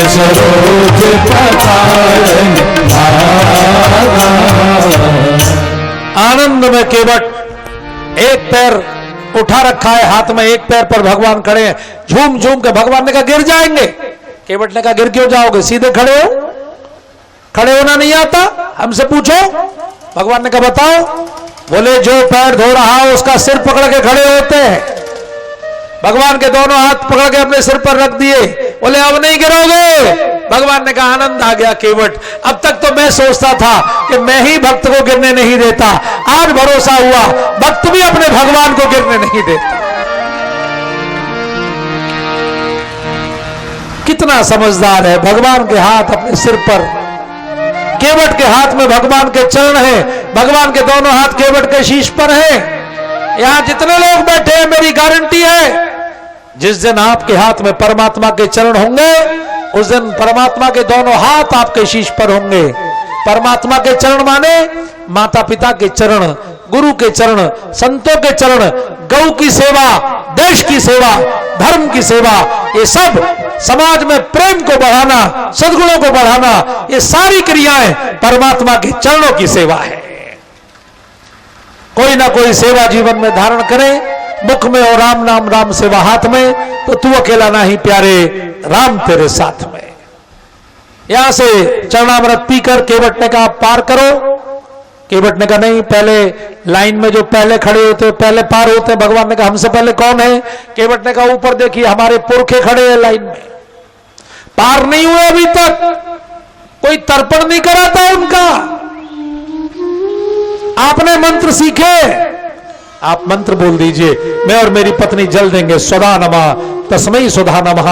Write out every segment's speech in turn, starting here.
सरोज पतारन भागा। आनंद में केवट एक पैर उठा रखा है हाथ में, एक पैर पर भगवान खड़े हैं। झूम झूम के भगवान ने कहा गिर जाएंगे। केवट ने कहा गिर क्यों जाओगे, सीधे खड़े हो, खड़े होना नहीं आता, हमसे पूछो। भगवान ने कहा बताओ। बोले जो पैर धो रहा हो उसका सिर पकड़ के खड़े होते हैं। भगवान के दोनों हाथ पकड़ के अपने सिर पर रख दिए। बोले अब नहीं गिरोगे। भगवान ने कहा आनंद आ गया केवट, अब तक तो मैं सोचता था कि मैं ही भक्त को गिरने नहीं देता, आज भरोसा हुआ भक्त भी अपने भगवान को गिरने नहीं देता। कितना समझदार है। भगवान के हाथ अपने सिर पर, केवट के हाथ में भगवान के चरण हैं, भगवान के दोनों हाथ केवट के शीश पर हैं। यहां जितने लोग बैठे हैं मेरी गारंटी है जिस दिन आपके हाथ में परमात्मा के चरण होंगे उस दिन परमात्मा के दोनों हाथ आपके शीश पर होंगे। परमात्मा के चरण माने माता पिता के चरण, गुरु के चरण, संतों के चरण, गौ की सेवा, देश की सेवा, धर्म की सेवा, ये सब समाज में प्रेम को बढ़ाना, सद्गुणों को बढ़ाना, ये सारी क्रियाएं परमात्मा के चरणों की सेवा है। कोई ना कोई सेवा जीवन में धारण करें, मुख में और राम नाम राम सेवा हाथ में, तो तू अकेला नहीं प्यारे, राम तेरे साथ में। यहां से चरणामृत पीकर केवट ने कहा पार करो। केवट ने कहा नहीं, पहले लाइन में जो पहले खड़े होते पहले पार होते। भगवान ने कहा हमसे पहले कौन है। केवट ने कहा ऊपर देखिए हमारे पुरखे खड़े हैं लाइन में, पार नहीं हुए अभी तक, कोई तर्पण नहीं करा था उनका। आपने मंत्र सीखे, आप मंत्र बोल दीजिए, मैं और मेरी पत्नी जल देंगे। स्वधा नमः तस्मै सुधा नमः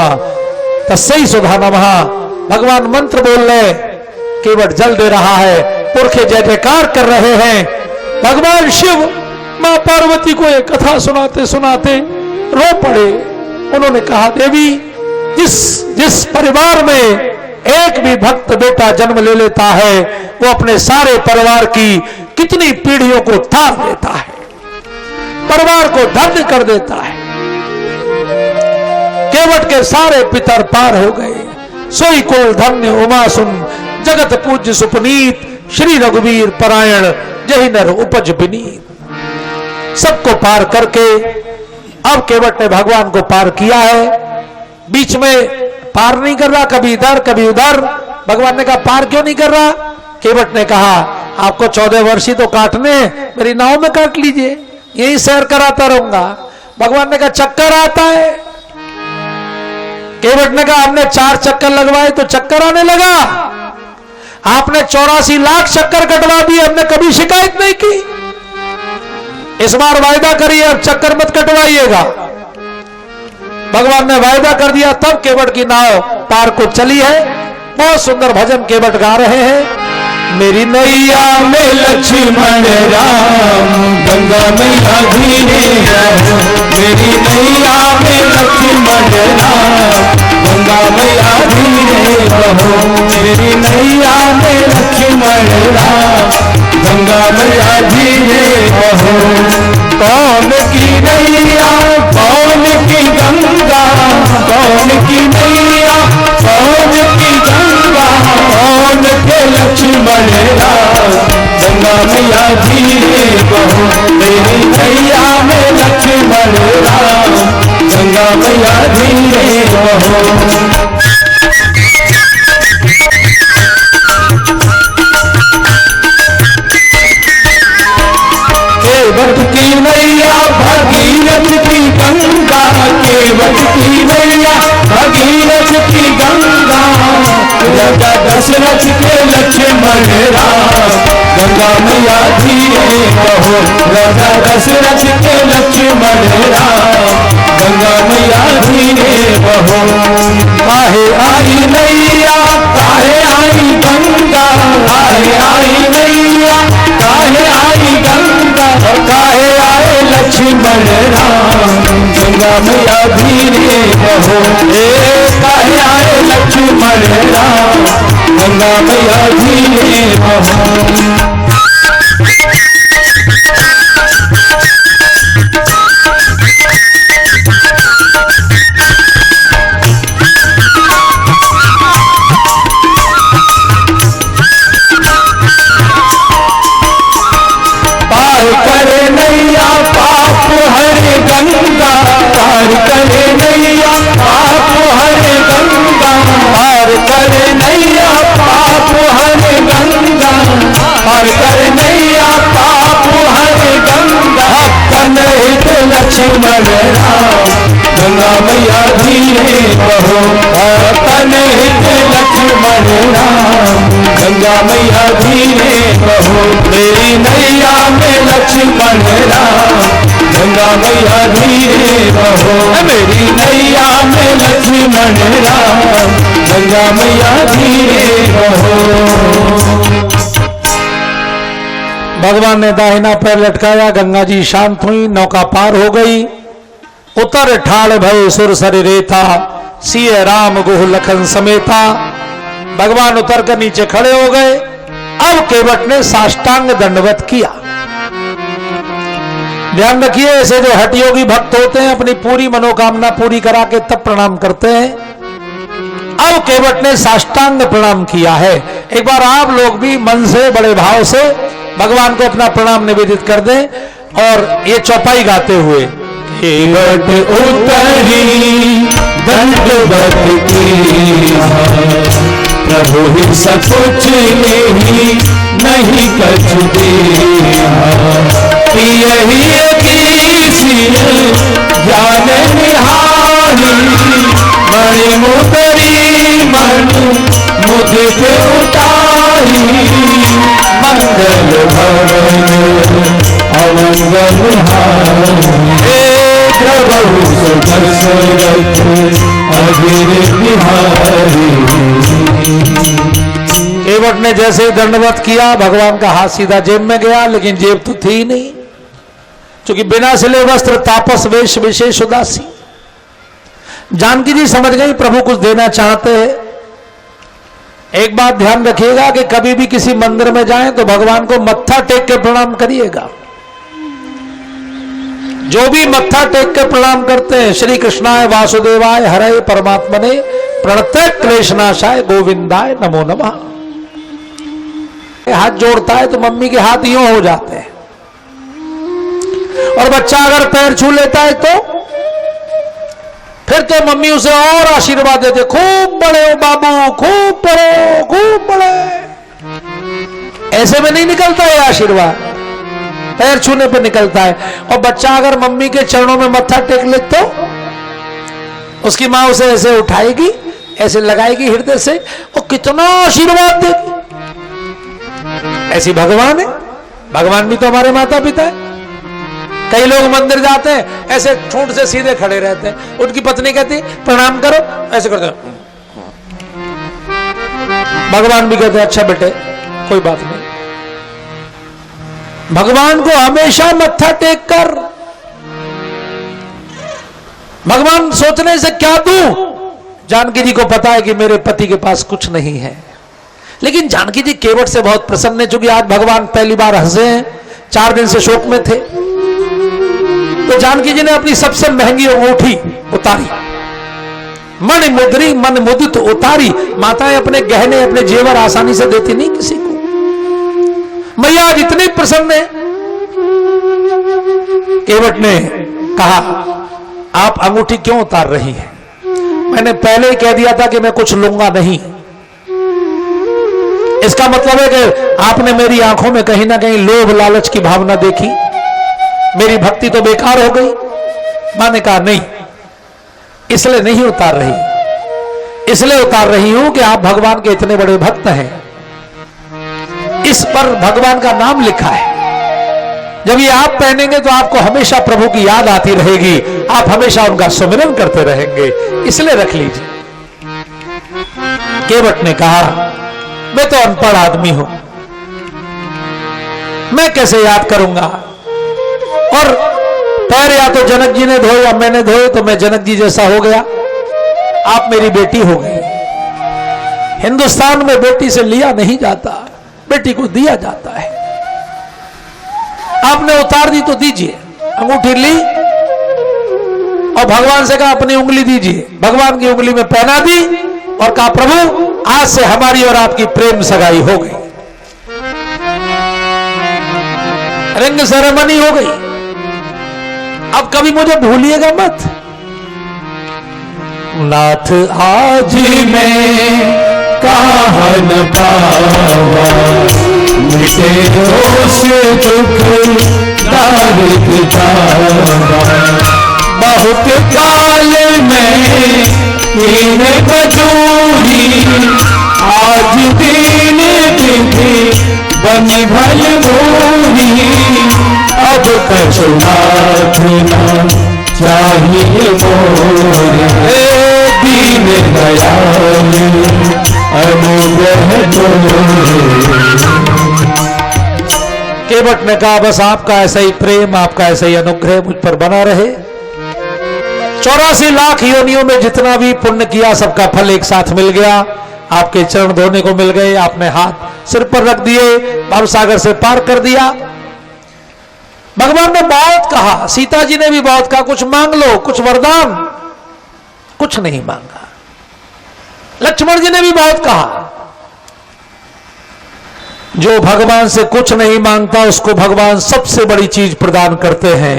तस्मै सुधा नमः। भगवान मंत्र बोल रहे, केवट जल दे रहा है, पुरखे जय जयकार कर रहे हैं। भगवान शिव मां पार्वती को एक कथा सुनाते सुनाते रो पड़े। उन्होंने कहा देवी, जिस परिवार में एक भी भक्त बेटा जन्म ले लेता है वो अपने सारे परिवार की कितनी पीढ़ियों को तार देता है, परिवार को धन्य कर देता है। केवट के सारे पितर पार हो गए। सोई कुल धन्य उमा सुन, जगत पूज्य सुपनीत, श्री रघुवीर परायण, जही नर उपज विनीत। सबको पार करके अब केवट ने भगवान को पार किया है। बीच में पार नहीं कर रहा, कभी इधर कभी उधर। भगवान ने कहा पार क्यों नहीं कर रहा। केवट ने कहा आपको 14 वर्ष ही तो काटने, मेरी नाव में काट लीजिए, यही सैर कराता रहूंगा। भगवान ने कहा चक्कर आता है। केवट ने कहा हमने 4 चक्कर लगवाए तो चक्कर आने लगा। आपने 84 लाख चक्कर कटवा दिए, हमने कभी शिकायत नहीं की। इस बार वायदा करिए अब चक्कर मत कटवाइएगा। भगवान ने वायदा कर दिया, तब केवट की नाव पार को चली है। बहुत सुंदर भजन केवट गा रहे हैं। मेरी नैया में लक्ष्मण राम, गंगा मैया धीरे रहो। मेरी नैया में लक्ष्मण राम, गंगा मैया धीरे रहो। मेरी नैया में लक्ष्मण राम, गंगा मैया धीरे रहो। कौन की नैया कौन की गंगा, कौन की नैया कौन की गंगा, कौन के लक्ष्मण राम, गंगा मैया धीरे बहो। मेरी नैया में लक्ष्मण राम, गंगा मैया धीरे बहो। केवट की नैया भगीरथ की गंगा, केवट की नैया भगीरथ की गंगा। राजा दशरथ के लक्ष्मण राम, गंगा मैया धीरे बहो। राजा दशरथ के लक्ष्मण राम, गंगा मैया धीरे बहो। काहे आई नैया काहे आई गंगा, काहे आई नैया काहे आई गंगा, काहे आए लक्ष्मण राम, गंगा मैया धीरे बहो। काहे आए लक्ष्मण राम, गंगा मैया धीरे बहो। धीरे बहो तन हित लक्ष्मण राम गंगा मैया धीरे बहो मेरी नैया में लक्ष्मण राम गंगा मैया धीरे बहो मेरी नैया में लक्ष्मण राम गंगा मैया धीरे बहो। भगवान ने दाहिना पैर लटकाया, गंगा जी शांत हुई, नौका पार हो गई। उतर ठाड़ भय सुर सर रेता सिय राम गुह लखन समेता। भगवान उतर कर नीचे खड़े हो गए। अब केवट ने साष्टांग दंडवत किया। ध्यान रखिए, ऐसे जो हठयोगी भक्त होते हैं अपनी पूरी मनोकामना पूरी करा के तब प्रणाम करते हैं। अब केवट ने साष्टांग प्रणाम किया है। एक बार आप लोग भी मन से बड़े भाव से भगवान को अपना प्रणाम निवेदित कर दें और ये चौपाई गाते हुए केवट उतरी दंडवत किया प्रभु ही सकुच नहीं कछु दिया यही ज्ञान निहारी मणि मुदरी मन मुदित उतारी मंगल भवन अमंगल हारी प्रभु सुदर्शरथ अगिर बिहारी। केवट ने जैसे ही दंडवत किया भगवान का हाथ सीधा जेब में गया, लेकिन जेब तो थी नहीं, क्योंकि बिना सिले वस्त्र तापस वेश विशेष उदासी। जानकी जी समझ गई प्रभु कुछ देना चाहते हैं। एक बात ध्यान रखिएगा कि कभी भी किसी मंदिर में जाएं तो भगवान को मत्था टेक के प्रणाम करिएगा। जो भी मत्था टेक के प्रणाम करते हैं, श्री कृष्णाय वासुदेवाय हरे परमात्मने प्रणतः क्लेशनाशाय गोविंदाय नमो नमः। हाथ जोड़ता है तो मम्मी के हाथ यूं हो जाते हैं, और बच्चा अगर पैर छू लेता है तो फिर तो मम्मी उसे और आशीर्वाद देते, खूब बड़े हो बाबू, खूब बड़े, खूब बड़े। ऐसे में नहीं निकलता है आशीर्वाद, पैर छूने पे निकलता है। और बच्चा अगर मम्मी के चरणों में मत्था टेक ले तो उसकी मां उसे ऐसे उठाएगी, ऐसे लगाएगी हृदय से, और कितना आशीर्वाद देगी। ऐसी भगवान है। भगवान भी तो हमारे माता पिता है। कई लोग मंदिर जाते हैं ऐसे ठूंठ से सीधे खड़े रहते हैं, उनकी पत्नी कहती प्रणाम करो, ऐसे करते हैं। भगवान भी कहते हैं अच्छा बेटे कोई बात नहीं। भगवान को हमेशा मत्था टेक कर, भगवान सोचने से क्या दूं। जानकी जी को पता है कि मेरे पति के पास कुछ नहीं है, लेकिन जानकी जी केवट से बहुत प्रसन्न है, चूंकि आज भगवान पहली बार हंसे हैं, 4 दिन से शोक में थे। तो जानकी जी ने अपनी सबसे महंगी अंगूठी उतारी, मन मुद्री मन मुदित उतारी। माताएं अपने गहने अपने जेवर आसानी से देती नहीं किसी को। मैया आज इतनी प्रसन्न है। केवट ने कहा आप अंगूठी क्यों उतार रही हैं? मैंने पहले ही कह दिया था कि मैं कुछ लूंगा नहीं। इसका मतलब है कि आपने मेरी आंखों में कहीं ना कहीं लोभ लालच की भावना देखी, मेरी भक्ति तो बेकार हो गई। मां ने कहा नहीं, इसलिए नहीं उतार रही, इसलिए उतार रही हूं कि आप भगवान के इतने बड़े भक्त हैं, इस पर भगवान का नाम लिखा है। जब ये आप पहनेंगे तो आपको हमेशा प्रभु की याद आती रहेगी, आप हमेशा उनका सुमिरन करते रहेंगे, इसलिए रख लीजिए। केवट ने कहा मैं तो अनपढ़ आदमी हूं, मैं कैसे याद करूंगा। और पैर या तो जनक जी ने धोए या मैंने धोए तो मैं जनक जी जैसा हो गया, आप मेरी बेटी हो गई। हिंदुस्तान में बेटी से लिया नहीं जाता, बेटी को दिया जाता है। आपने उतार दी तो दीजिए। अंगूठी ली और भगवान से कहा अपनी उंगली दीजिए, भगवान की उंगली में पहना दी और कहा प्रभु आज से हमारी और आपकी प्रेम सगाई हो गई, रिंग सेरेमनी हो गई। अब कभी मुझे भूलिएगा मत। नाथ आज मैं कहा न पावा मिटे दोष दुख दारिद्र जावा बहुत काल में दीन मजूरी आज दीन विधि बनी भल भूरी अब कछुनाथ न चाहिए मोरे दीन दयाल अनुग्रह केवट ने कहा बस आपका ऐसा ही प्रेम, आपका ऐसा ही अनुग्रह मुझ पर बना रहे। 84 लाख योनियों में जितना भी पुण्य किया सबका फल एक साथ मिल गया, आपके चरण धोने को मिल गए, आपने हाथ सिर पर रख दिए, भवसागर से पार कर दिया। भगवान ने बहुत कहा, सीता जी ने भी बहुत कहा कुछ मांग लो, कुछ वरदान, कुछ नहीं मांगा। लक्ष्मण जी ने भी बहुत कहा। जो भगवान से कुछ नहीं मांगता उसको भगवान सबसे बड़ी चीज प्रदान करते हैं।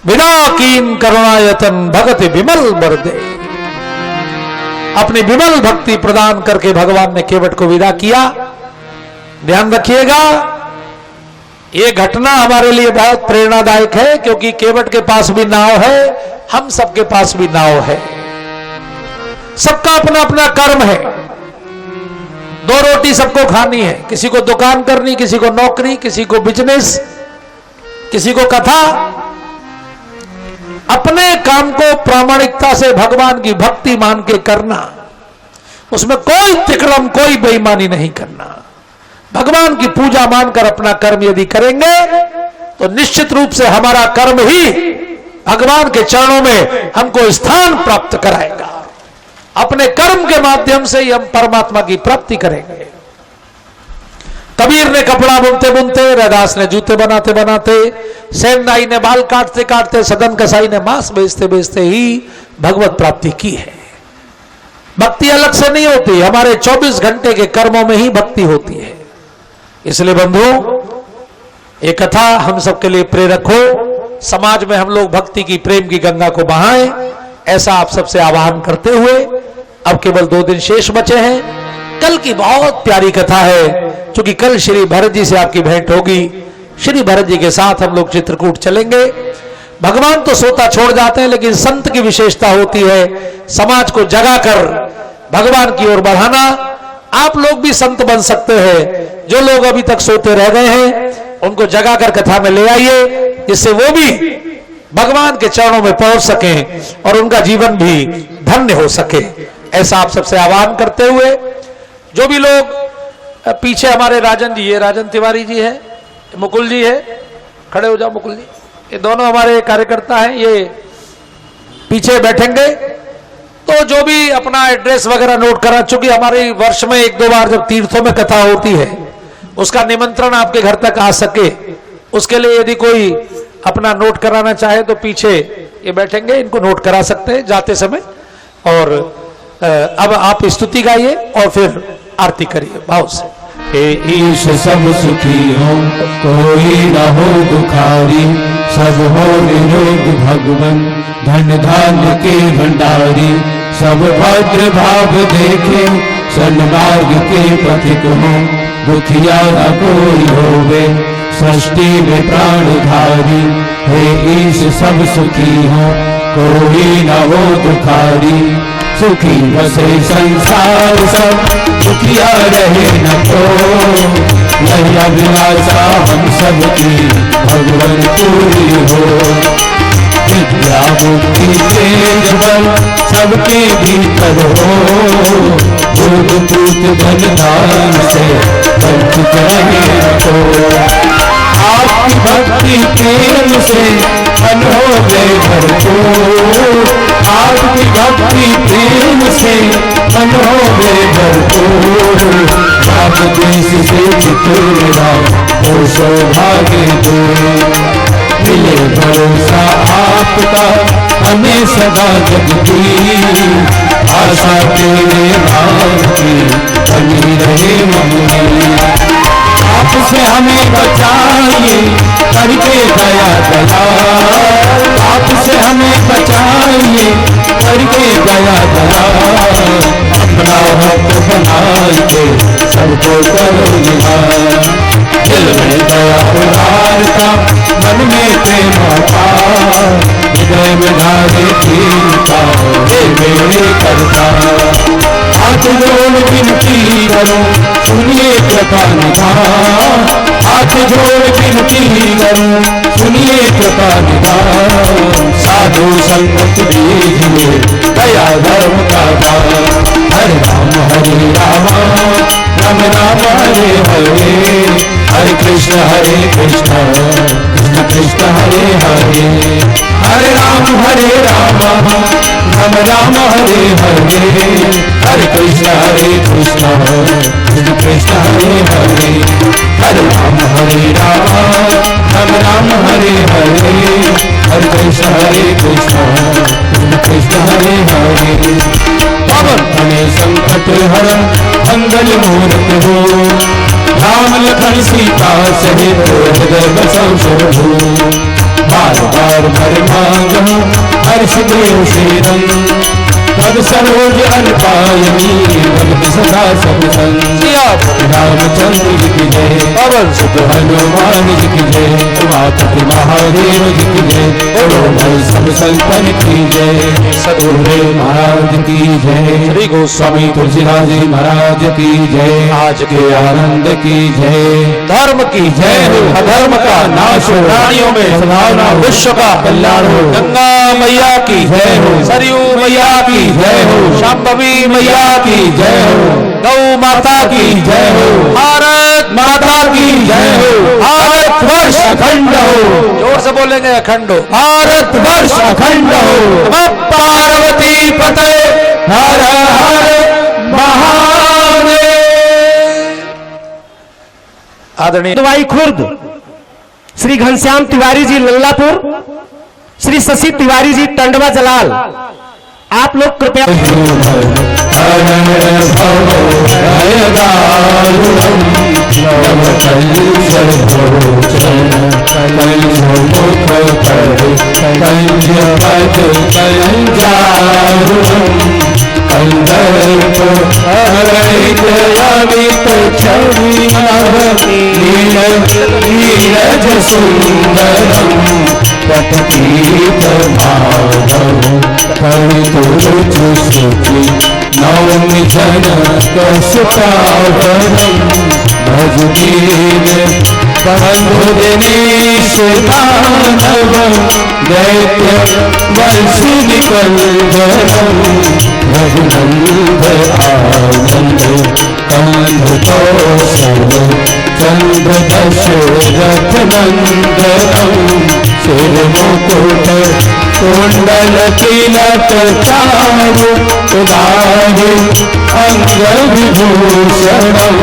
बिना कीन करुणायतन भगत विमल बरदे। अपनी विमल भक्ति प्रदान करके भगवान ने केवट को विदा किया। ध्यान रखिएगा, यह घटना हमारे लिए बहुत प्रेरणादायक है, क्योंकि केवट के पास भी नाव है, हम सबके पास भी नाव है। सबका अपना अपना कर्म है। दो रोटी सबको खानी है, किसी को दुकान करनी, किसी को नौकरी, किसी को बिजनेस, किसी को कथा। अपने काम को प्रामाणिकता से भगवान की भक्ति मान के करना, उसमें कोई तिक्रम, कोई बेईमानी नहीं करना। भगवान की पूजा मानकर अपना कर्म यदि करेंगे तो निश्चित रूप से हमारा कर्म ही भगवान के चरणों में हमको स्थान प्राप्त कराएगा। अपने कर्म के माध्यम से ही हम परमात्मा की प्राप्ति करेंगे। कबीर ने कपड़ा बुनते बुनते, रैदास ने जूते बनाते बनाते, सेनदाई ने बाल काटते काटते, सदन कसाई ने मांस बेचते बेचते ही भगवत प्राप्ति की है। भक्ति अलग से नहीं होती, हमारे 24 घंटे के कर्मों में ही भक्ति होती है। इसलिए बंधुओं, ये कथा हम सबके लिए प्रेरक हो। समाज में हम लोग भक्ति की, प्रेम की गंगा को बहाएं, ऐसा आप सबसे आह्वान करते हुए अब केवल 2 दिन शेष बचे हैं। कल की बहुत प्यारी कथा है, क्योंकि कल श्री भरत जी से आपकी भेंट होगी। श्री भरत जी के साथ हम लोग चित्रकूट चलेंगे। भगवान तो सोता छोड़ जाते हैं, लेकिन संत की विशेषता होती है समाज को जगाकर भगवान की ओर बढ़ाना। आप लोग भी संत बन सकते हैं। जो लोग अभी तक सोते रह गए हैं उनको जगाकर कथा में ले आइए, जिससे वो भी भगवान के चरणों में पहुंच सकें और उनका जीवन भी धन्य हो सके। ऐसा आप सबसे आह्वान करते हुए, जो भी लोग पीछे, हमारे राजन जी है, राजन तिवारी जी है, मुकुल जी है, खड़े हो जाओ मुकुल जी, ये दोनों हमारे कार्यकर्ता हैं, ये पीछे बैठेंगे। तो जो भी अपना एड्रेस वगैरह नोट करा, चूंकि हमारे वर्ष में 1-2 बार जब तीर्थों में कथा होती है, उसका निमंत्रण आपके घर तक आ सके, उसके लिए यदि कोई अपना नोट कराना चाहे तो पीछे ये बैठेंगे, इनको नोट करा सकते हैं जाते समय। और अब आप स्तुति गाइए और फिर आरती करिए भाव से। हे ईश सब सुखी हो, कोई न हो दुखारी, सब हो निरोग भगवन, धन धान्य के भंडारी। सब भद्र भाव देखे, सन्मार्ग के पथिक हो, दुखिया न कोई होवे, सृष्टि में प्राणधारी। हे ईश सब सुखी हो, कोई न हो दुखारी, सुखी बसे संसार सब, दुखिया रहे न को। यही अभिलाषा हम सबकी भगवान पूरी हो। विद्या मुक्ति तेज बल सबके भीतर हो, भोग पूत धन दान से वंचित रहे न को। आपकी भक्ति प्रेम से मन हो गए भरपूर, आपकी भक्ति प्रेम से मन हो गए भरपूर। आप देश से चितुरा हो सौभाग्य दो, मिले भरोसा आपका हमें सदा जगती। आशा तेरे नाम की बनी रहे ममनी। आपसे हमें बचाइए करके दया दया, आपसे हमें बचाइए करके दया दया। अपना भक्त बनाइए सबको करो निहार, दिल में दया उदारता, मन में प्रेम का, हृदय में धारे का। हे मेरे कर जोड़ विनती करूं सुनिए कृपा निधान, हाथ जोड़ विनती करूं सुनिए कृपा निधान। साधु संगत दीजिए दया धर्म का दान। हरे राम राम राम हरे हरे, हरे कृष्ण कृष्ण कृष्ण हरे हरे। हरे राम राम राम हरे हरे, हरे कृष्ण कृष्ण कृष्ण हरे हरे। हरे राम राम हरे हरे, हरे कृष्ण कृष्ण कृष्ण हरे हरे। पवन तनय संकट हरण मंगल मूर्त हो, राम लखन सीता सहित हृदय बसौ शंभु। बार बार भर मांगो हर्ष देव श्रीरम, तब सरोज अनपायनी भगत सदा सब संग। रामचंद्र जी की जय, पवन सुत हनुमान जी की जय, उमापति महादेव जी की जय, बोलो भाई सब संतन की जय। सतगुरुदेव महाराज की जय, श्री गोस्वामी तुलसीदास जी महाराज की जय, आज के आनंद की जय। धर्म की जय हो, अधर्म का नाश हो, प्राणियों में सद्भावना, विश्व का कल्याण हो। गंगा मैया की जय हो, सरयू मैया की जय हो, शांभवी मैया की जय हो, गौ माता की जय हो, भारत माता की जय हो। भारत वर्ष अखंड हो, जोर से बोलेंगे अखंड हो। भारत वर्ष अखंड हो, पार्वती पते हर हर महादेव। आदरणीय दवाई खुर्द श्री घनश्याम तिवारी जी लल्लापुर, श्री शशि तिवारी जी टंडवा जलाल, आप लोग कृपया नीरज सुंदरम पठतीत माधव, परितुरुचि सुचि नवमि जनक सुपावरम। भज दीन बंधु दिनेश दानव, दैत्य वंशिनि कंदरम। रघुनंद आनंद कंद कौशल, चंद्र दशरथ नंदनम। सिर मुकुट कुंडल तिलक चारु, उदारि अंग विभूषणम।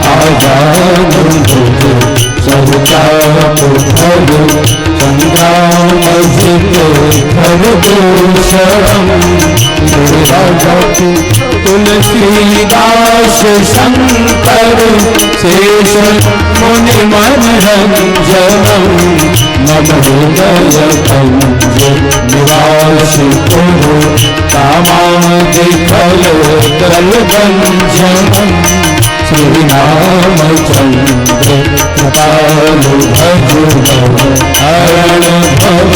आजानु भुज सहचापुफल, संग्रामजित भरभूषणम। तुलसीदास शंकर शेष मुनि मनरंजनम। मम हृदय कंज निवासि कुरु, कामादिफल कलबंधनम। श्री रामचंद्र कृपालु भजु हरण भव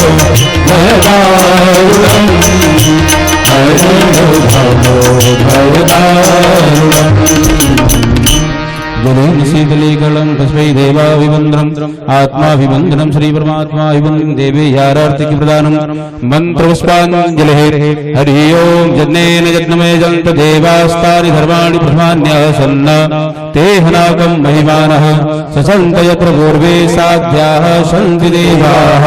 भयदारुणम। हरण भव भयदारुणम। जलेन शीतलीकलं तस्मै देवाभिवन्दनम्, आत्माभिवन्दनं श्री परमात्माभिवन्दनं। देवी यारार्तिक प्रदानं मन्त्रपुष्पाञ्जलिः। हरि ओं यज्ञेन यज्ञमय जन्त देवास्तानि धर्माणि प्रथमान्यासन्न, ते हनाकं महिमानः ससन्त यत्र पूर्वे साध्याः सन्ति देवाः।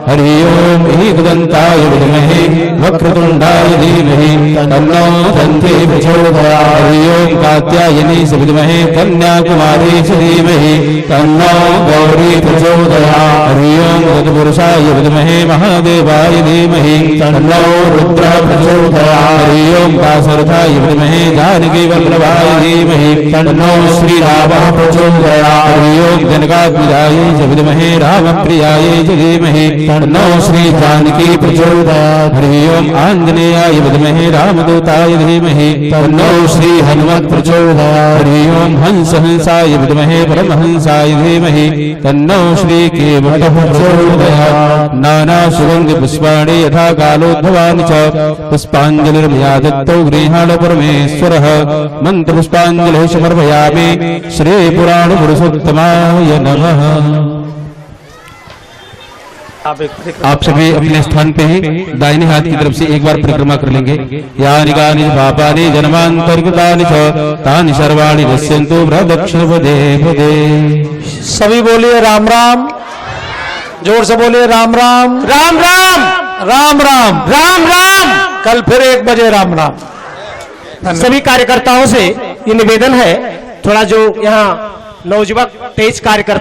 हरि ओं एकदन्ताय विद्महे वक्रतुण्डाय धीमहि तन्नो दन्ती प्रचोदयात्। हरि ओं कात्यायनी च विद्महे कन्याकुमारी च धीमहि तन्नो गौरी प्रचोदयात्। हरि ओं तत्पुरुषाय विद्महे महादेवाय धीमहि तन्नो रुद्रः प्रचोदयात्। हरि ओं दाशरथाय विद्महे जानकी वल्लभाय धीमहि तन्नो श्रीरामः प्रचोदयात्। हरि ओं जनकात्मजाय च विद्महे रामप्रियाय च धीमहि तन्नो श्री जानकी प्रचोदयात्। हरि ओं आंजनेयाय विद्महे रामदूताय धीमहि तन्नो श्री हनुमत् प्रचोदयात्। हरि ओं हंसाय विद्महे परमहंसाय धीमहि तन्नो श्री केवलः प्रचोदयात्। नाना सुगंध पुष्पाणि यथा कालोद्भवानि च, पुष्पाञ्जलिर्मया दत्तौ गृहाण काल परमेश्वरः मंत्र पुष्पांजलि समर्पयामि। श्री पुराण पुरुषोत्तमाय नमः। आप सभी अपने स्थान पे ही दाहिने हाथ की तरफ से एक बार परिक्रमा कर लेंगे। यानि कानि पापानि जन्मांतर्गतानि च तानि सर्वाणि नश्यन्तु प्रदक्षिण पदे पदे। सभी बोलिए राम राम, जोर से बोलिए राम राम, राम राम राम राम, राम राम। कल फिर 1 बजे राम राम। सभी कार्यकर्ताओं से ये निवेदन है, थोड़ा जो यहाँ नौजुवक तेज कार्यकर्ता